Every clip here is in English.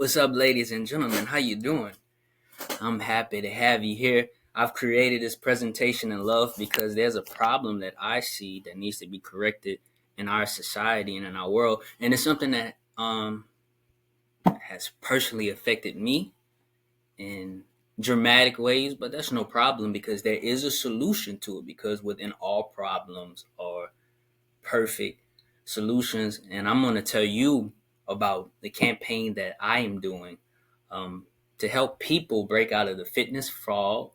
What's up, ladies and gentlemen? How you doing? I'm happy to have you here. I've created this presentation in love because there's a problem that I see that needs to be corrected in our society and in our world, and it's something that has personally affected me in dramatic ways. But that's no problem because there is a solution to it. Because within all problems are perfect solutions, and I'm going to tell you about the campaign that I am doing um, to help people break out of the fitness fog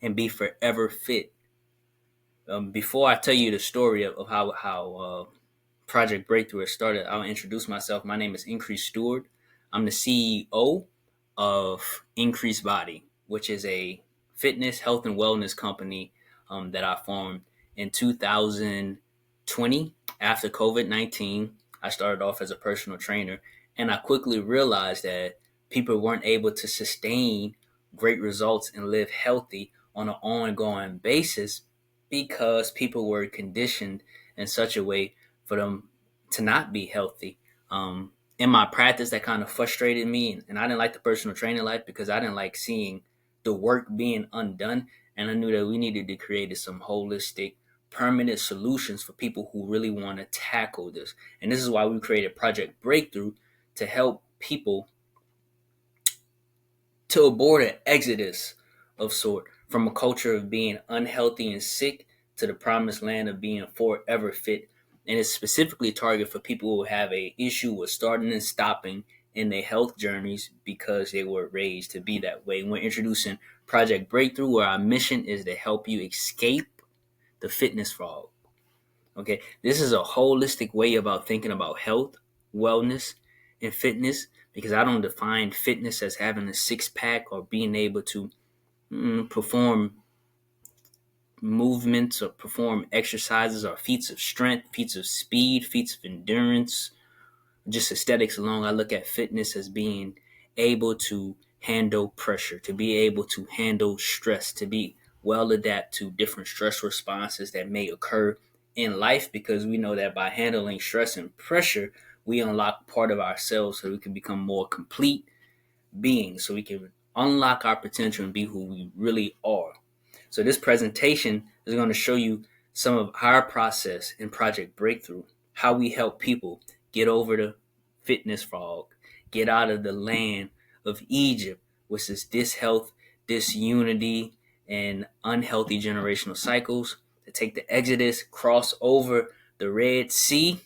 and be forever fit. Before I tell you the story of how Project Breakthrough has started, I'll introduce myself. My name is Increase Stewart. I'm the CEO of Increase Body, which is a fitness, health, and wellness company that I formed in 2020 after COVID-19. I started off as a personal trainer, and I quickly realized that people weren't able to sustain great results and live healthy on an ongoing basis because people were conditioned in such a way for them to not be healthy. In my practice, that kind of frustrated me, and I didn't like the personal training life because I didn't like seeing the work being undone, and I knew that we needed to create some holistic, permanent solutions for people who really want to tackle this. And this is why we created Project Breakthrough to help people to abort an exodus of sort from a culture of being unhealthy and sick to the promised land of being forever fit. And it's specifically targeted for people who have a issue with starting and stopping in their health journeys because they were raised to be that way. And we're introducing Project Breakthrough, where our mission is to help you escape the fitness fog. Okay, this is a holistic way about thinking about health, wellness, and fitness, because I don't define fitness as having a six pack or being able to perform movements or perform exercises or feats of strength, feats of speed, feats of endurance, just aesthetics alone. I look at fitness as being able to handle pressure, to be able to handle stress, to be well adapt to different stress responses that may occur in life, because we know that by handling stress and pressure, we unlock part of ourselves so we can become more complete beings, so we can unlock our potential and be who we really are. So this presentation is going to show you some of our process in Project Breakthrough, how we help people get over the fitness fog, get out of the land of Egypt, which is dishealth, disunity, and unhealthy generational cycles, to take the Exodus, cross over the Red Sea,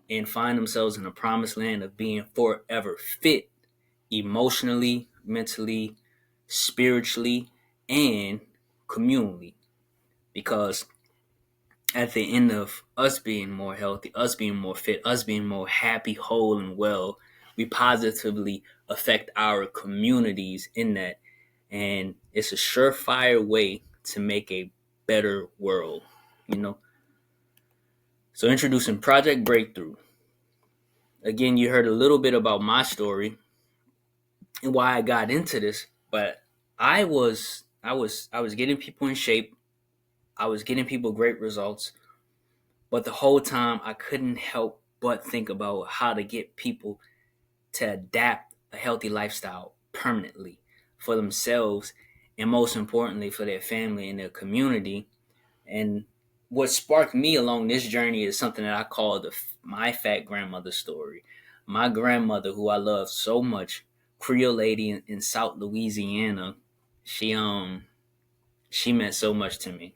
and find themselves in the promised land of being forever fit emotionally, mentally, spiritually, and communally. Because at the end of us being more healthy, us being more fit, us being more happy, whole, and well, we positively affect our communities in that. And it's a surefire way to make a better world, you know? So introducing Project Breakthrough. Again, you heard a little bit about my story and why I got into this, but I was getting people in shape. I was getting people great results, but the whole time I couldn't help but think about how to get people to adapt a healthy lifestyle permanently for themselves, and most importantly for their family and their community. And what sparked me along this journey is something that I call my fat grandmother story. My grandmother, who I love so much, Creole lady in South Louisiana, she she meant so much to me.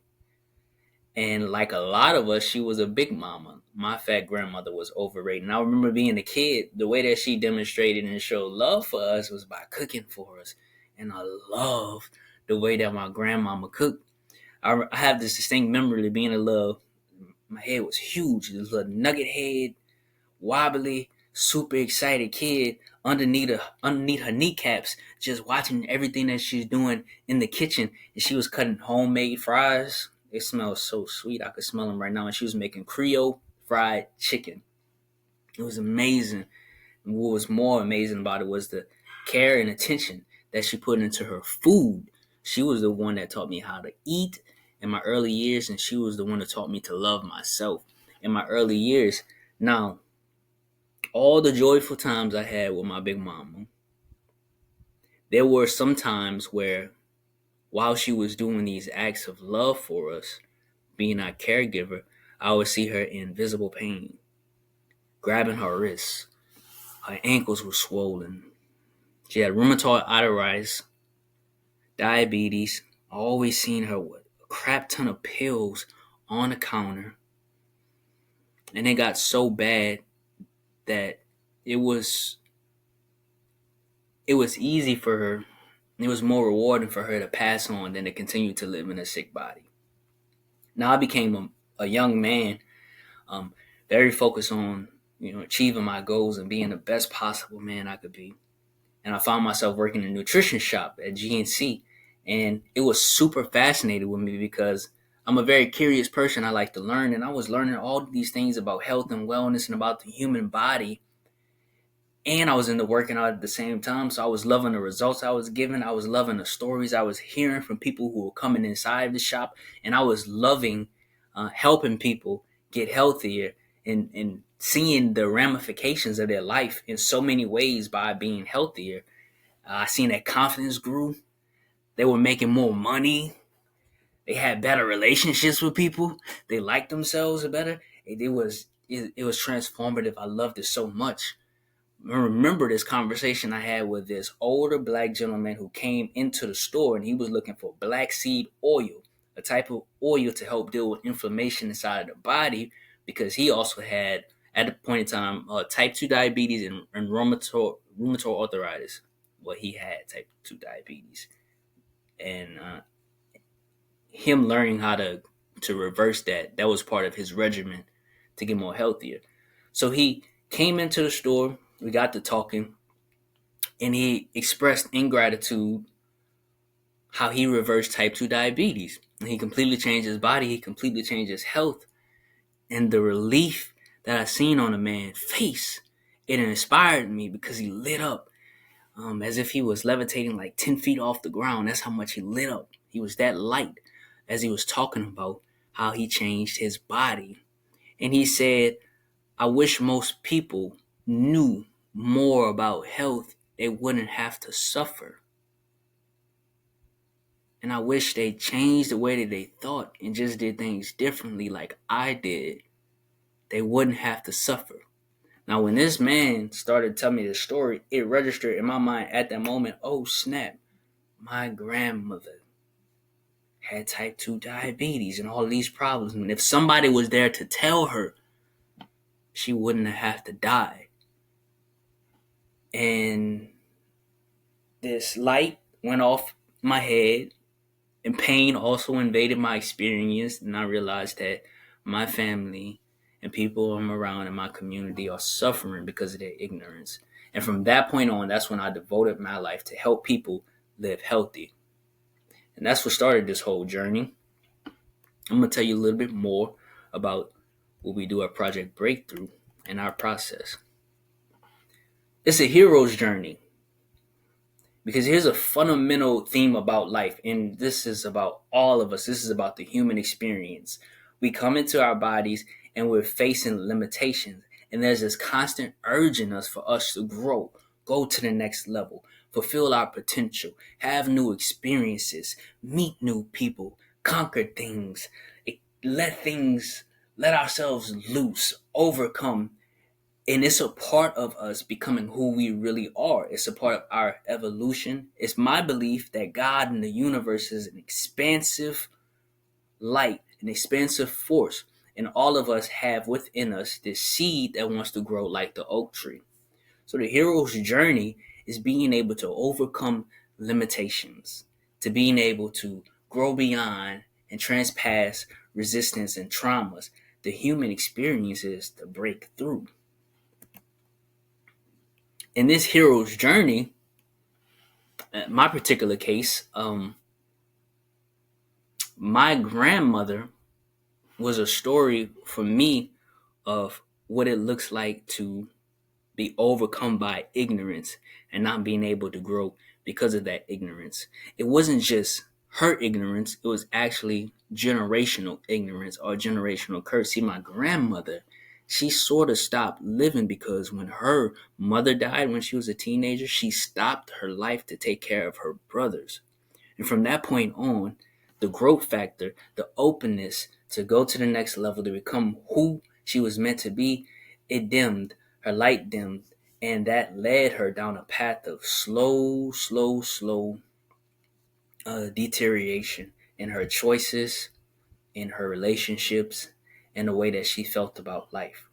And like a lot of us, she was a big mama. My fat grandmother was overrated. And I remember being a kid, the way that she demonstrated and showed love for us was by cooking for us. And I loved the way that my grandmama cooked. I have this distinct memory of being in love. My head was huge, this little nugget head, wobbly, super excited kid underneath her kneecaps, just watching everything that she's doing in the kitchen. And she was cutting homemade fries. They smell so sweet. I could smell them right now. And she was making Creole fried chicken. It was amazing. And what was more amazing about it was the care and attention that she put into her food. She was the one that taught me how to eat in my early years, and she was the one that taught me to love myself in my early years. Now, all the joyful times I had with my big mama, There were some times where, while she was doing these acts of love for us, being our caregiver, I would see her in visible pain, grabbing her wrists. Her ankles were swollen. She had rheumatoid arthritis, diabetes. I always seen her with a crap ton of pills on the counter. And it got so bad that it was easy for her. It was more rewarding for her to pass on than to continue to live in a sick body. Now I became a young man, um, very focused on achieving my goals and being the best possible man I could be. And I found myself working in a nutrition shop at GNC, and it was super fascinating with me because I'm a very curious person. I like to learn, and I was learning all these things about health and wellness and about the human body. And I was into working out at the same time, so I was loving the results I was given. I was loving the stories I was hearing from people who were coming inside the shop, and I was loving helping people get healthier and seeing the ramifications of their life in so many ways by being healthier. I seen that confidence grew. They were making more money. They had better relationships with people. They liked themselves better. It was transformative. I loved it so much. I remember this conversation I had with this older black gentleman who came into the store, and he was looking for black seed oil, a type of oil to help deal with inflammation inside of the body, because he also had, at the point in time, type 2 diabetes and rheumatoid arthritis. Well, he had type 2 diabetes. And him learning how to reverse that was part of his regimen to get more healthier. So he came into the store, we got to talking, and he expressed in gratitude how he reversed type 2 diabetes. And he completely changed his body, he completely changed his health. And the relief that I seen on the man's face, it inspired me because he lit up as if he was levitating like 10 feet off the ground. That's how much he lit up. He was that light as he was talking about how he changed his body. And he said, I wish most people knew more about health. They wouldn't have to suffer. And I wish they changed the way that they thought and just did things differently like I did. They wouldn't have to suffer. Now, when this man started telling me this story, it registered in my mind at that moment, oh snap, my grandmother had type 2 diabetes and all these problems. And if somebody was there to tell her, she wouldn't have to die. And this light went off my head, and pain also invaded my experience. And I realized that my family and people I'm around in my community are suffering because of their ignorance. And from that point on, that's when I devoted my life to help people live healthy. And that's what started this whole journey. I'm going to tell you a little bit more about what we do at Project Breakthrough and our process. It's a hero's journey, because here's a fundamental theme about life, and this is about all of us. This is about the human experience. We come into our bodies and we're facing limitations, and there's this constant urge in us for us to grow, go to the next level, fulfill our potential, have new experiences, meet new people, conquer things, let ourselves loose, overcome. And it's a part of us becoming who we really are. It's a part of our evolution. It's my belief that God and the universe is an expansive light, an expansive force. And all of us have within us this seed that wants to grow like the oak tree. So the hero's journey is being able to overcome limitations, to being able to grow beyond and transpass resistance and traumas. The human experience is to break through. In this hero's journey, my particular case, my grandmother was a story for me of what it looks like to be overcome by ignorance and not being able to grow because of that ignorance. It wasn't just her ignorance, it was actually generational ignorance or generational curse. See, my grandmother she sort of stopped living because when her mother died when she was a teenager, she stopped her life to take care of her brothers. And from that point on, the growth factor, the openness to go to the next level, to become who she was meant to be, it dimmed, her light dimmed, and that led her down a path of slow deterioration in her choices, in her relationships, and the way that she felt about life.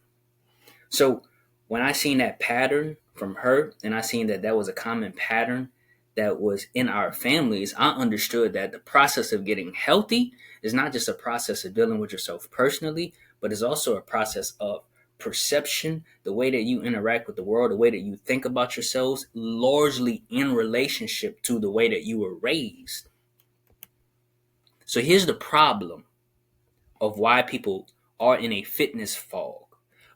So when I seen that pattern from her, and I seen that that was a common pattern that was in our families, I understood that the process of getting healthy is not just a process of dealing with yourself personally, but it's also a process of perception, the way that you interact with the world, the way that you think about yourselves, largely in relationship to the way that you were raised. So here's the problem of why people are in a fitness fog,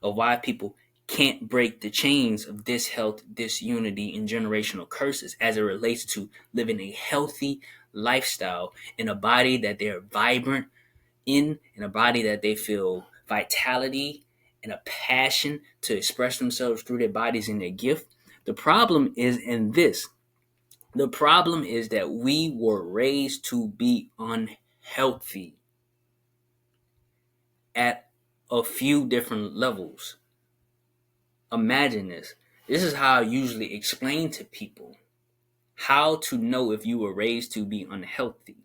of why people can't break the chains of dishealth, disunity, and generational curses as it relates to living a healthy lifestyle in a body that they're vibrant in a body that they feel vitality and a passion to express themselves through their bodies and their gift. The problem is in this. The problem is that we were raised to be unhealthy at a few different levels. Imagine this. This is how I usually explain to people how to know if you were raised to be unhealthy.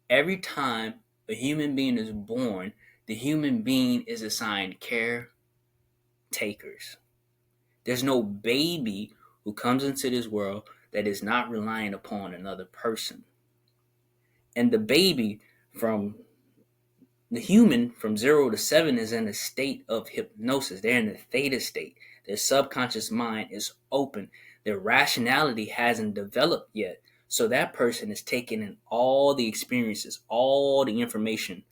Every time a human being is born, the human being is assigned caretakers. There's no baby who comes into this world that is not relying upon another person. And the baby from the human from 0 to 7 is in a state of hypnosis. They're in the theta state. Their subconscious mind is open. Their rationality hasn't developed yet. So that person is taking in all the experiences, all the information,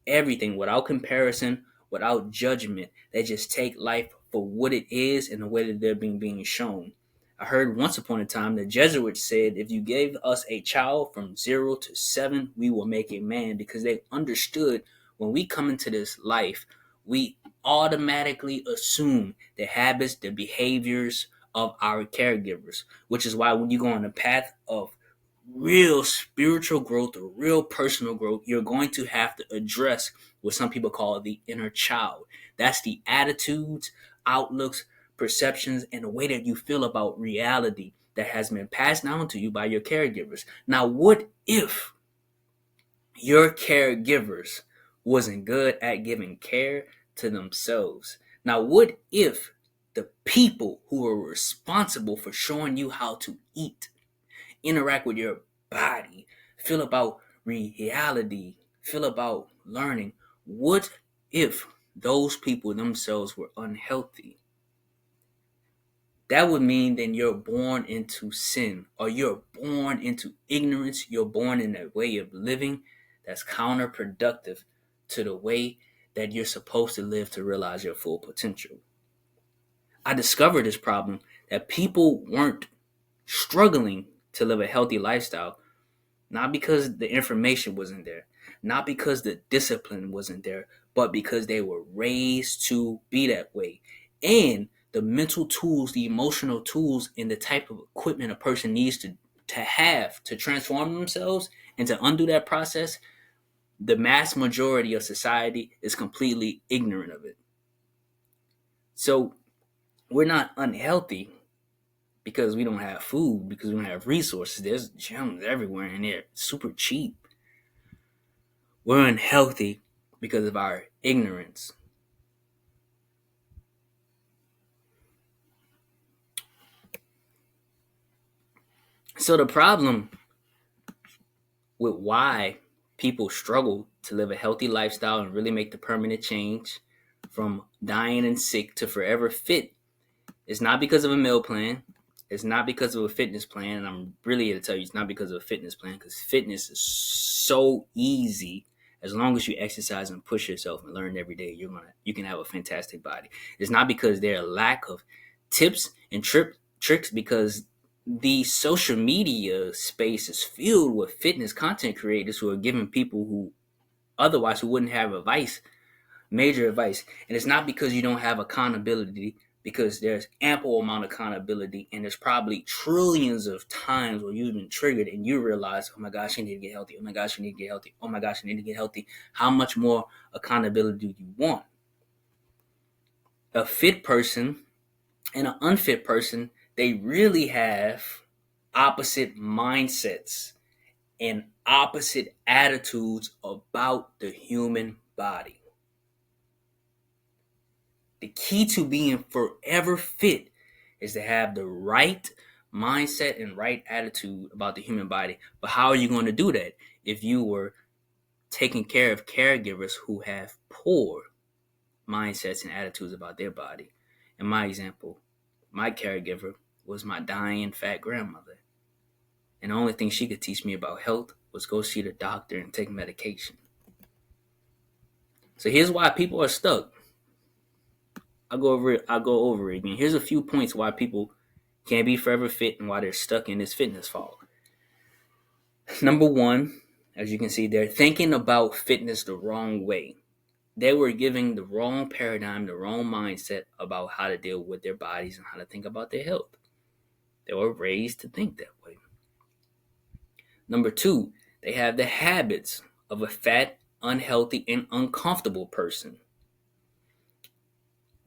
everything without comparison, without judgment. They just take life for what it is and the way that they're being shown. I heard once upon a time the Jesuits said, if you gave us a child from 0 to 7, we will make a man, because they understood when we come into this life, we automatically assume the habits, the behaviors of our caregivers, which is why when you go on the path of real spiritual growth or real personal growth, you're going to have to address what some people call the inner child. That's the attitudes, outlooks, perceptions, and the way that you feel about reality that has been passed down to you by your caregivers. Now, what if your caregivers wasn't good at giving care to themselves? Now, what if the people who are responsible for showing you how to eat, interact with your body, feel about reality, feel about learning, what if those people themselves were unhealthy? That would mean then you're born into sin, or you're born into ignorance. You're born in a way of living that's counterproductive to the way that you're supposed to live to realize your full potential. I discovered this problem that people weren't struggling to live a healthy lifestyle, not because the information wasn't there, not because the discipline wasn't there, but because they were raised to be that way. And the mental tools, the emotional tools, and the type of equipment a person needs to have to transform themselves and to undo that process, the mass majority of society is completely ignorant of it. So we're not unhealthy because we don't have food, because we don't have resources. There's gyms everywhere and they're super cheap. We're unhealthy because of our ignorance. So the problem with why people struggle to live a healthy lifestyle and really make the permanent change from dying and sick to forever fit is not because of a meal plan. It's not because of a fitness plan. And I'm really here to tell you it's not because of a fitness plan, because fitness is so easy. As long as you exercise and push yourself and learn every day, you can have a fantastic body. It's not because there are lack of tips and tricks, because the social media space is filled with fitness content creators who are giving people who otherwise who wouldn't have advice Major advice. And it's not because you don't have accountability, because there's ample amount of accountability, and there's probably trillions of times where you've been triggered and you realize, oh my gosh, I need to get healthy. Oh my gosh, I need to get healthy. Oh my gosh, I need to get healthy. How much more accountability do you want? A fit person and an unfit person, they really have opposite mindsets and opposite attitudes about the human body. The key to being forever fit is to have the right mindset and right attitude about the human body. But how are you going to do that if you were taking care of caregivers who have poor mindsets and attitudes about their body? In my example, my caregiver was my dying fat grandmother. And the only thing she could teach me about health was go see the doctor and take medication. So here's why people are stuck. I'll go over it again. Here's a few points why people can't be forever fit and why they're stuck in this fitness fog. Number one, as you can see, they're thinking about fitness the wrong way. They were giving the wrong paradigm, the wrong mindset about how to deal with their bodies and how to think about their health. They were raised to think that way. Number two, they have the habits of a fat, unhealthy, and uncomfortable person.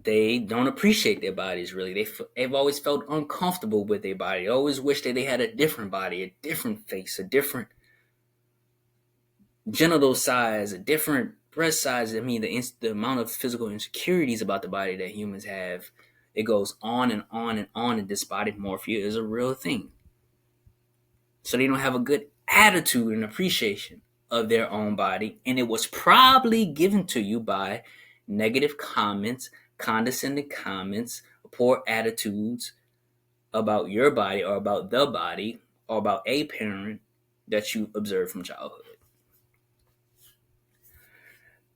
They don't appreciate their bodies, really. They've always felt uncomfortable with their body. They always wish that they had a different body, a different face, a different genital size, a different breast size. I mean, the amount of physical insecurities about the body that humans have, it goes on and on and on, and this body dysmorphia is a real thing. So they don't have a good attitude and appreciation of their own body, and it was probably given to you by negative comments, condescending comments, poor attitudes about your body or about the body or about a parent that you observed from childhood.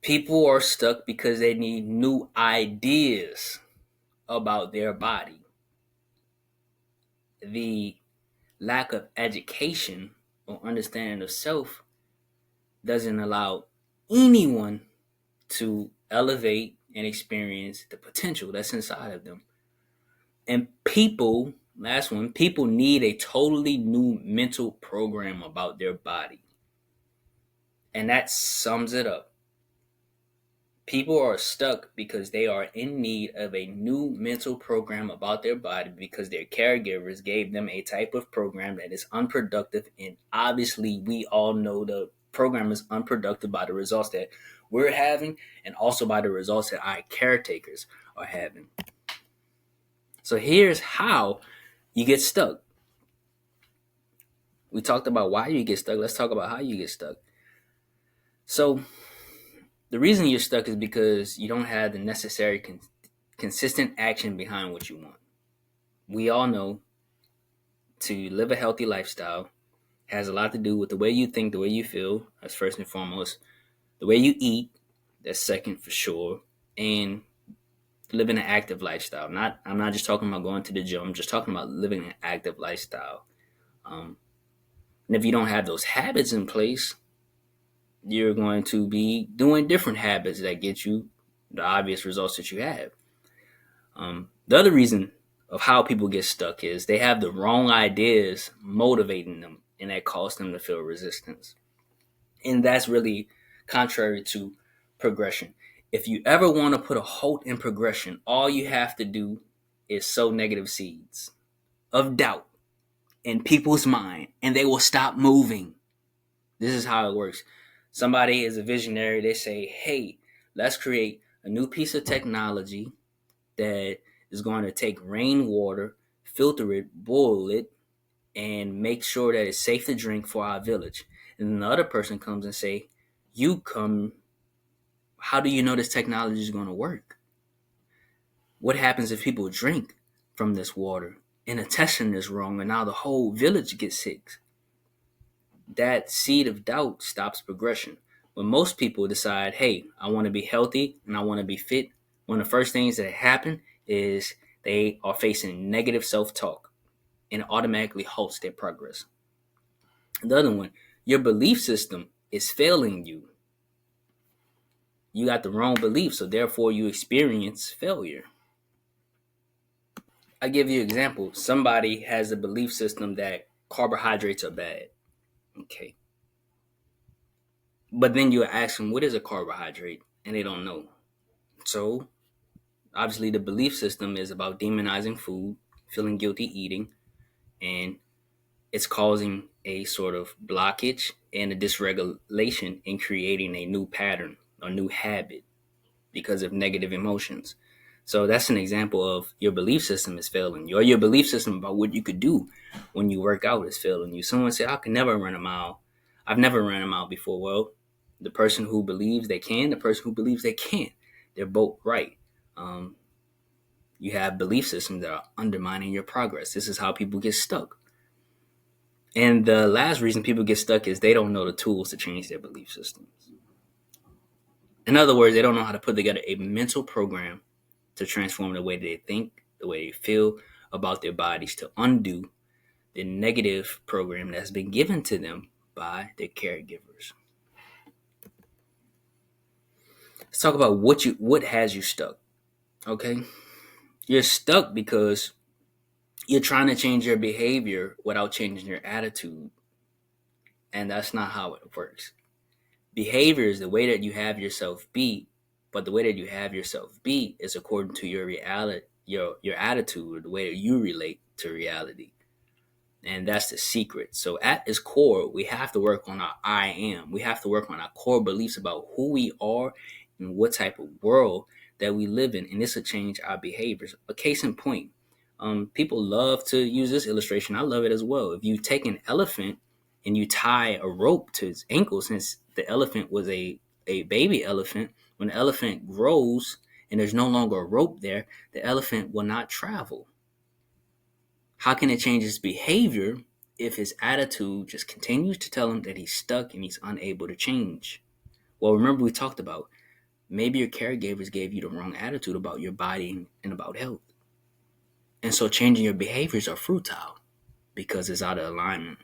People are stuck because they need new ideas about their body. The lack of education or understanding of self doesn't allow anyone to elevate and experience the potential that's inside of them. And people need a totally new mental program about their body. And that sums it up. People are stuck because they are in need of a new mental program about their body because their caregivers gave them a type of program that is unproductive. And obviously, we all know the program is unproductive by the results that we're having and also by the results that our caretakers are having. So here's how you get stuck. We talked about why you get stuck. Let's talk about how you get stuck. So the reason you're stuck is because you don't have the necessary consistent action behind what you want. We all know to live a healthy lifestyle has a lot to do with the way you think, the way you feel. That's first and foremost. The way you eat, that's second for sure. And living an active lifestyle. I'm not just talking about going to the gym. I'm just talking about living an active lifestyle. And if you don't have those habits in place, you're going to be doing different habits that get you the obvious results that you have. The other reason of how people get stuck is they have the wrong ideas motivating them, and that causes them to feel resistance. And that's really contrary to progression. If you ever want to put a halt in progression, all you have to do is sow negative seeds of doubt in people's mind, and they will stop moving. This is how it works. Somebody is a visionary. They say, hey, let's create a new piece of technology that is going to take rainwater, filter it, boil it, and make sure that it's safe to drink for our village. And then the other person comes and say, how do you know this technology is going to work? What happens if people drink from this water and the testing is wrong and now the whole village gets sick? That seed of doubt stops progression. When most people decide, hey, I want to be healthy and I want to be fit, one of the first things that happen is they are facing negative self-talk, and it automatically halts their progress. The other one, your belief system is failing you. You got the wrong belief, so therefore you experience failure. I give you an example. Somebody has a belief system that carbohydrates are bad. Okay. But then you ask them, what is a carbohydrate? And they don't know. So obviously the belief system is about demonizing food, feeling guilty eating, and it's causing a sort of blockage and a dysregulation in creating a new pattern, a new habit because of negative emotions. So that's an example of your belief system is failing you, or your belief system about what you could do when you work out is failing you. Someone said, I can never run a mile. I've never run a mile before. Well, the person who believes they can, the person who believes they can't, they're both right. Um, you have belief systems that are undermining your progress. This is how people get stuck. And the last reason people get stuck is they don't know the tools to change their belief systems. In other words, they don't know how to put together a mental program to transform the way they think, the way they feel about their bodies, to undo the negative program that's been given to them by their caregivers. Let's talk about what has you stuck. Okay? You're stuck because you're trying to change your behavior without changing your attitude. And that's not how it works. Behavior is the way that you have yourself be, but the way that you have yourself be is according to your reality, your attitude, or the way that you relate to reality. And that's the secret. So at its core, we have to work on our I am. We have to work on our core beliefs about who we are and what type of world that we live in. And this will change our behaviors. A case in point, people love to use this illustration. I love it as well. If you take an elephant and you tie a rope to its ankle, since the elephant was a baby elephant, when the elephant grows and there's no longer a rope there, the elephant will not travel. How can it change his behavior if his attitude just continues to tell him that he's stuck and he's unable to change? Well, remember we talked about maybe your caregivers gave you the wrong attitude about your body and about health. And so changing your behaviors are futile because it's out of alignment.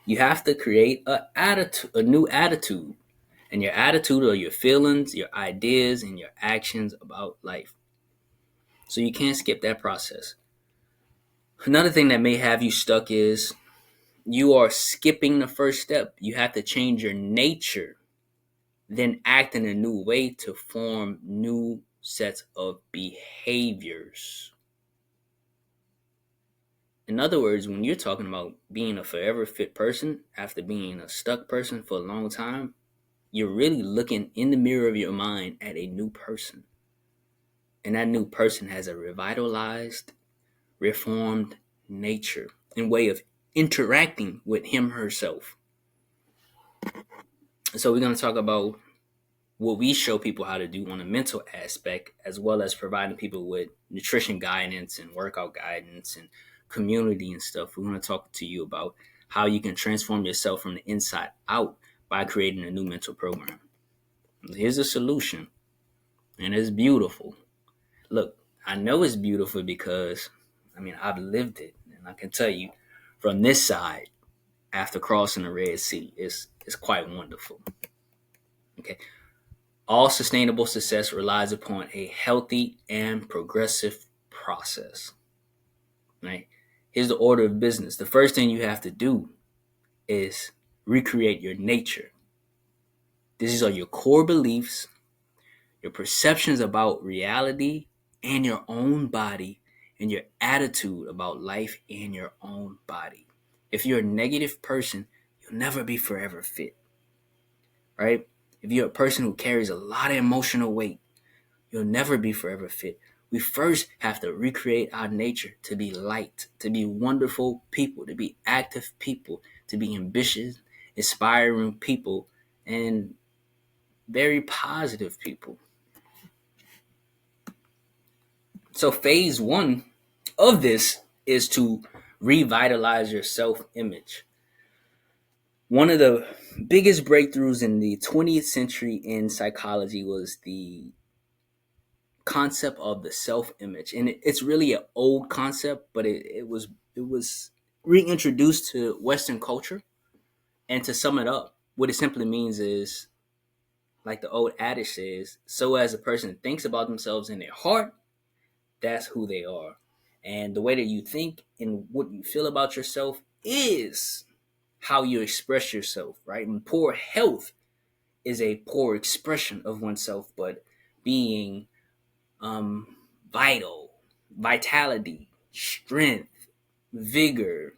You have to create a new attitude. And your attitude are your feelings, your ideas, and your actions about life. So you can't skip that process. Another thing that may have you stuck is you are skipping the first step. You have to change your nature, then act in a new way to form new sets of behaviors. In other words, when you're talking about being a forever fit person after being a stuck person for a long time, you're really looking in the mirror of your mind at a new person. And that new person has a revitalized, reformed nature and way of interacting with him herself. So we're going to talk about what we show people how to do on a mental aspect, as well as providing people with nutrition guidance and workout guidance and community and stuff. We're going to talk to you about how you can transform yourself from the inside out by creating a new mental program. Here's a solution, and it's beautiful. Look, I know it's beautiful because, I've lived it, and I can tell you from this side, after crossing the Red Sea, it's quite wonderful. Okay. All sustainable success relies upon a healthy and progressive process. Right? Here's the order of business. The first thing you have to do is recreate your nature. These are your core beliefs, your perceptions about reality and your own body, and your attitude about life and your own body. If you're a negative person, you'll never be forever fit. Right? If you're a person who carries a lot of emotional weight, you'll never be forever fit. We first have to recreate our nature to be light, to be wonderful people, to be active people, to be ambitious, inspiring people, and very positive people. So phase one of this is to revitalize your self-image. One of the biggest breakthroughs in the 20th century in psychology was the concept of the self-image, and it's really an old concept, but it was reintroduced to Western culture. And to sum it up, what it simply means is like the old adage says, so as a person thinks about themselves in their heart, that's who they are. And the way that you think and what you feel about yourself is how you express yourself, right? And poor health is a poor expression of oneself, but being um, vital, vitality, strength, vigor,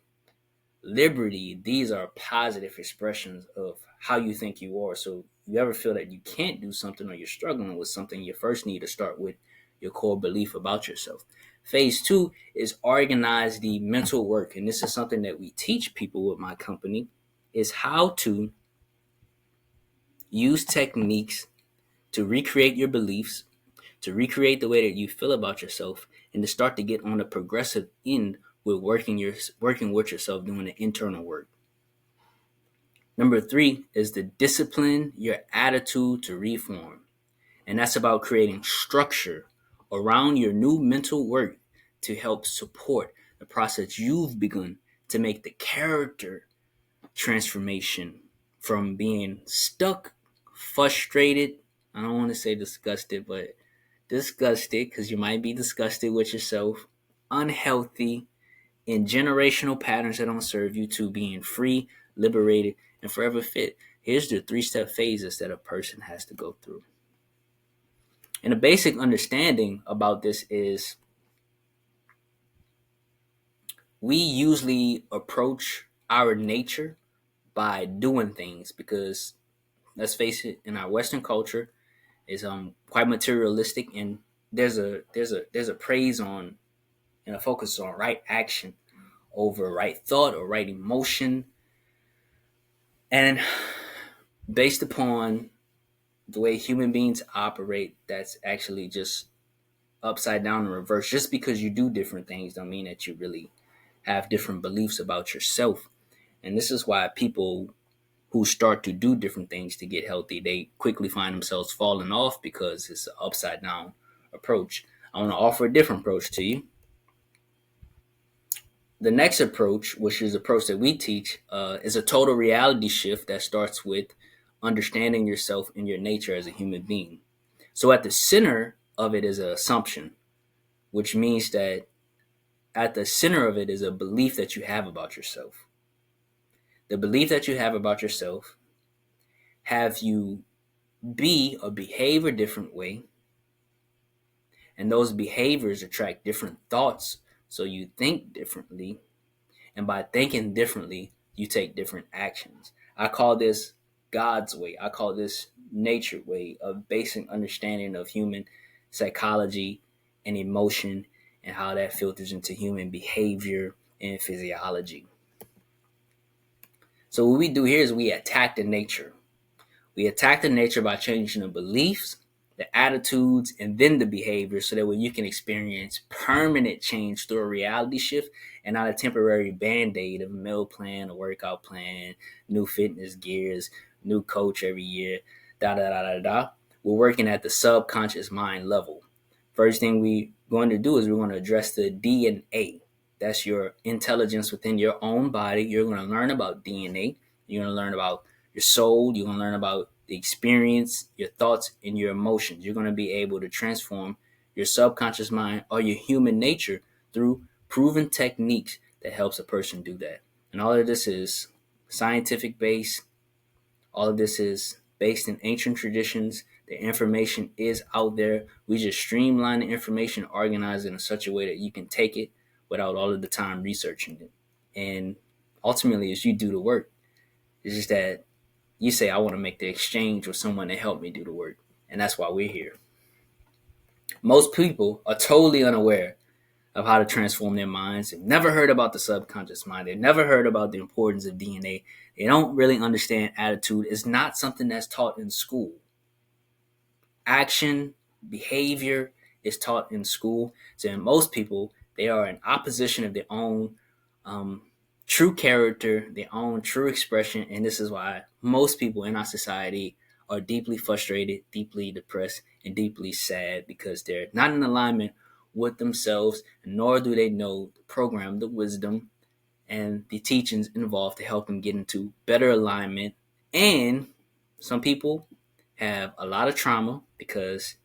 liberty, these are positive expressions of how you think you are. So if you ever feel that you can't do something or you're struggling with something, you first need to start with your core belief about yourself. Phase two is organize the mental work. And this is something that we teach people with my company, is how to use techniques to recreate your beliefs, to recreate the way that you feel about yourself, and to start to get on the progressive end with working with yourself, doing the internal work. Number three is to discipline your attitude to reform. And that's about creating structure around your new mental work to help support the process you've begun to make the character transformation from being stuck, frustrated. I don't want to say disgusted, but disgusted, because you might be disgusted with yourself, unhealthy, in generational patterns that don't serve you, to being free, liberated, and forever fit. Here's the 3-step phases that a person has to go through. And a basic understanding about this is we usually approach our nature by doing things because, let's face it, in our Western culture is quite materialistic, and there's a praise on and a focus on right action over right thought or right emotion. And based upon the way human beings operate, that's actually just upside down and reverse. Just because you do different things don't mean that you really have different beliefs about yourself. And this is why people who start to do different things to get healthy, they quickly find themselves falling off because it's an upside down approach. I want to offer a different approach to you. The next approach, which is the approach that we teach, is a total reality shift that starts with understanding yourself and your nature as a human being. So at the center of it is an assumption, which means that at the center of it is a belief that you have about yourself. The belief that you have about yourself have you be or behave a different way, and those behaviors attract different thoughts, so you think differently, and by thinking differently, you take different actions. I call this God's way. I call this nature way of basic understanding of human psychology and emotion and how that filters into human behavior and physiology. So what we do here is we attack the nature. We attack the nature by changing the beliefs, the attitudes, and then the behavior, so that way you can experience permanent change through a reality shift and not a temporary band-aid of a meal plan, a workout plan, new fitness gears, new coach every year, da da da da da. We're working at the subconscious mind level. First thing we're going to do is we're going to address the DNA. That's your intelligence within your own body. You're going to learn about DNA. You're going to learn about your soul. You're going to learn about the experience, your thoughts, and your emotions. You're going to be able to transform your subconscious mind or your human nature through proven techniques that helps a person do that. And all of this is scientific based. All of this is based in ancient traditions. The information is out there. We just streamline the information, organize it in such a way that you can take it without all of the time researching it. And ultimately, as you do the work, it's just that you say, I want to make the exchange with someone to help me do the work. And that's why we're here. Most people are totally unaware of how to transform their minds. They've never heard about the subconscious mind. They've never heard about the importance of DNA. They don't really understand attitude. It's not something that's taught in school. Action, behavior is taught in school. So in most people, they are in opposition of their own true character, their own true expression. And this is why most people in our society are deeply frustrated, deeply depressed, and deeply sad, because they're not in alignment with themselves, nor do they know the program, the wisdom, and the teachings involved to help them get into better alignment. And some people, have a lot of trauma because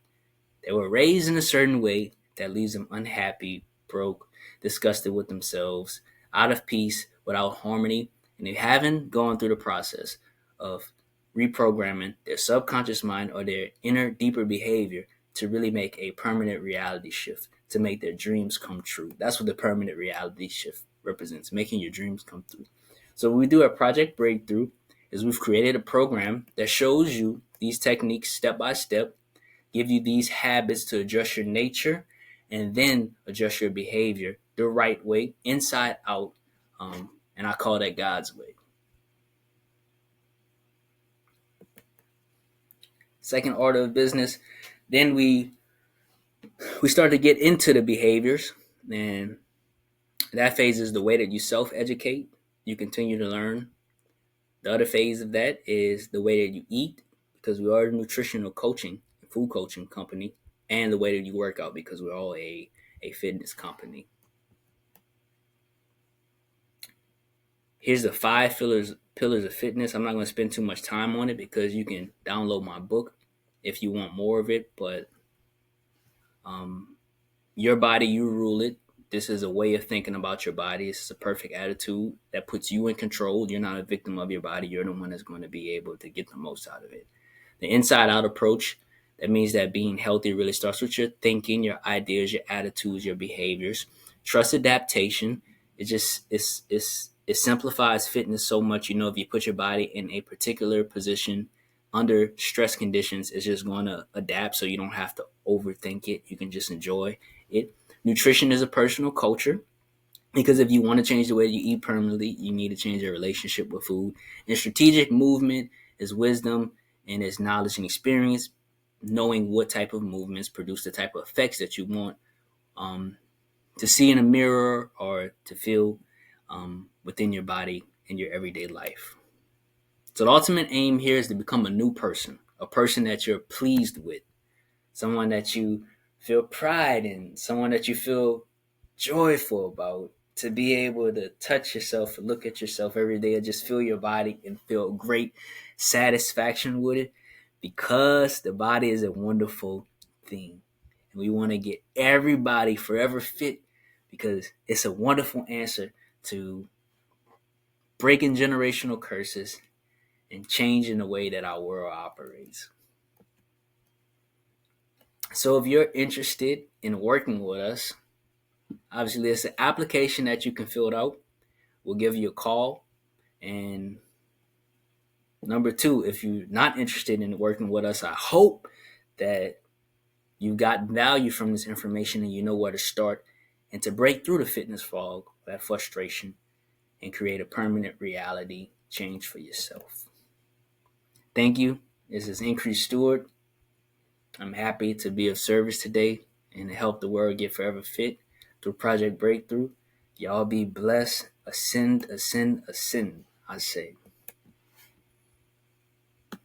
they were raised in a certain way that leaves them unhappy, broke, disgusted with themselves, out of peace, without harmony, and they haven't gone through the process of reprogramming their subconscious mind or their inner, deeper behavior to really make a permanent reality shift, to make their dreams come true. That's what the permanent reality shift represents, making your dreams come true. So what we do at Project Breakthrough is we've created a program that shows you these techniques step by step, give you these habits to adjust your nature, and then adjust your behavior the right way, inside out. And I call that God's way. Second order of business, then we start to get into the behaviors, and that phase is the way that you self-educate. You continue to learn. The other phase of that is the way that you eat, because we are a nutritional coaching, food coaching company, and the way that you work out, because we're all a fitness company. Here's the 5 pillars of fitness. I'm not going to spend too much time on it because you can download my book if you want more of it. But your body, you rule it. This is a way of thinking about your body. This is a perfect attitude that puts you in control. You're not a victim of your body. You're the one that's going to be able to get the most out of it. The inside out approach, that means that being healthy really starts with your thinking, your ideas, your attitudes, your behaviors. Trust adaptation. It simplifies fitness so much. If you put your body in a particular position under stress conditions, it's just going to adapt, so you don't have to overthink it. You can just enjoy it. Nutrition is a personal culture, because if you want to change the way you eat permanently, you need to change your relationship with food. And strategic movement is wisdom and is knowledge and experience, knowing what type of movements produce the type of effects that you want to see in a mirror or to feel within your body in your everyday life. So the ultimate aim here is to become a new person, a person that you're pleased with, someone that you feel pride in, someone that you feel joyful about, to be able to touch yourself and look at yourself every day and just feel your body and feel great satisfaction with it, because the body is a wonderful thing. And we want to get everybody forever fit, because it's a wonderful answer to breaking generational curses and changing the way that our world operates. So if you're interested in working with us, obviously there's an application that you can fill out. We'll give you a call. And number two, if you're not interested in working with us, I hope that you got value from this information and you know where to start and to break through the fitness fog, that frustration, and create a permanent reality change for yourself. Thank you. This is Increase Stewart. I'm happy to be of service today and to help the world get forever fit through Project Breakthrough. Y'all be blessed. Ascend, ascend, ascend, I say.